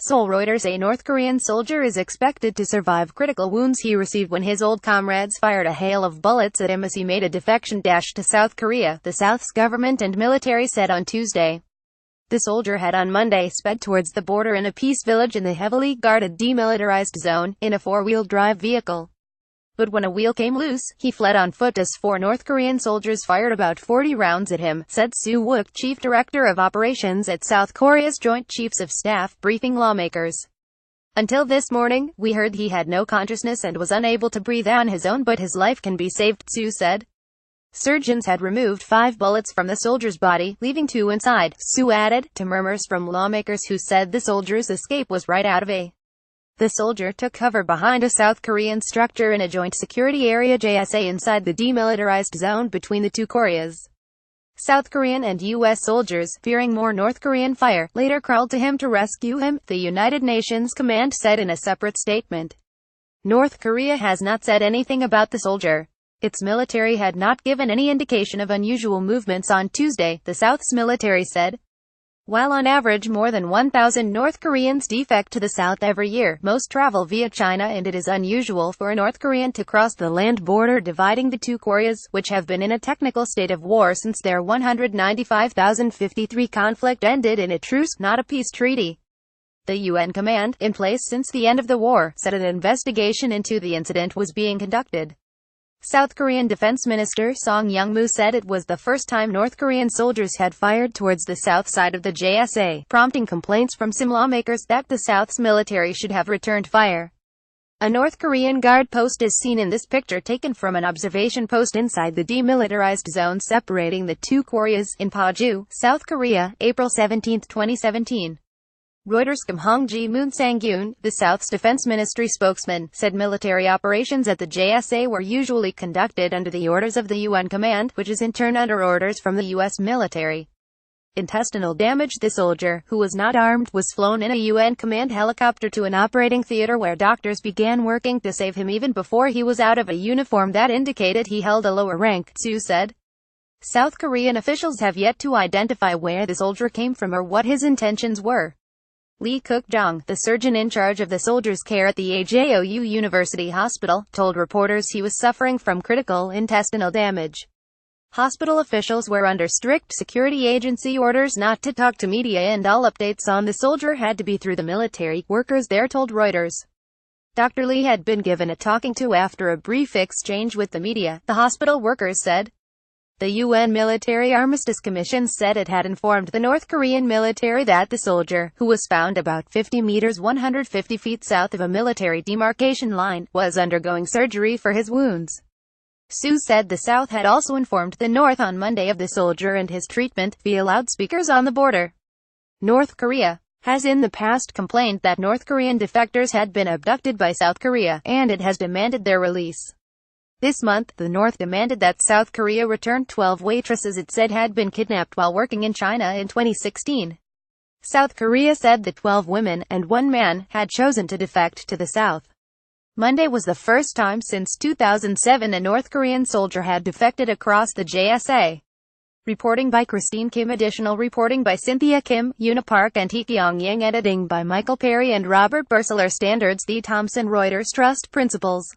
Seoul. Reuters. A North Korean soldier is expected to survive critical wounds he received when his old comrades fired a hail of bullets at him as he made a defection dash to South Korea, the South's government and military said on Tuesday. The soldier had on Monday sped towards the border in a peace village in the heavily guarded demilitarized zone, in a four-wheel drive vehicle. But when a wheel came loose, he fled on foot as 4 North Korean soldiers fired about 40 rounds at him, said Suh Wook, chief director of operations at South Korea's Joint Chiefs of Staff, briefing lawmakers. Until this morning, we heard he had no consciousness and was unable to breathe on his own, but his life can be saved, Suh said. Surgeons had removed 5 bullets from the soldier's body, leaving 2 inside, Suh added, to murmurs from lawmakers who said the soldier's escape was right out of a. The soldier took cover behind a South Korean structure in a joint security area JSA inside the demilitarized zone between the two Koreas. South Korean and U.S. soldiers, fearing more North Korean fire, later crawled to him to rescue him, the United Nations command said in a separate statement. North Korea has not said anything about the soldier. Its military had not given any indication of unusual movements on Tuesday, the South's military said. While on average more than 1,000 North Koreans defect to the South every year, most travel via China, and it is unusual for a North Korean to cross the land border dividing the two Koreas, which have been in a technical state of war since their 195,053 conflict ended in a truce, not a peace treaty. The UN command, in place since the end of the war, said an investigation into the incident was being conducted. South Korean Defense Minister Song Young-moo said it was the first time North Korean soldiers had fired towards the south side of the JSA, prompting complaints from some lawmakers that the South's military should have returned fire. A North Korean guard post is seen in this picture taken from an observation post inside the demilitarized zone separating the two Koreas, in Paju, South Korea, April 17, 2017. Reuters. Kim Hong-ji-moon Sang-yoon, the South's defense ministry spokesman, said military operations at the JSA were usually conducted under the orders of the UN command, which is in turn under orders from the U.S. military. Intestinal damage. The soldier, who was not armed, was flown in a UN command helicopter to an operating theater where doctors began working to save him even before he was out of a uniform that indicated he held a lower rank, Suh said. South Korean officials have yet to identify where the soldier came from or what his intentions were. Lee Kook-jong, the surgeon in charge of the soldier's care at the AJOU University Hospital, told reporters he was suffering from critical intestinal damage. Hospital officials were under strict security agency orders not to talk to media, and all updates on the soldier had to be through the military, workers there told Reuters. Dr. Lee had been given a talking to after a brief exchange with the media, the hospital workers said. The UN Military Armistice Commission said it had informed the North Korean military that the soldier, who was found about 50 meters 150 feet south of a military demarcation line, was undergoing surgery for his wounds. Suh said the South had also informed the North on Monday of the soldier and his treatment, via loudspeakers on the border. North Korea has in the past complained that North Korean defectors had been abducted by South Korea, and it has demanded their release. This month, the North demanded that South Korea return 12 waitresses it said had been kidnapped while working in China in 2016. South Korea said the 12 women, and 1 man, had chosen to defect to the South. Monday was the first time since 2007 a North Korean soldier had defected across the JSA. Reporting by Christine Kim. Additional reporting by Cynthia Kim, Una Park and Hee Kyung-yang. Editing by Michael Perry and Robert Bursler. Standards. The Thomson Reuters Trust Principles.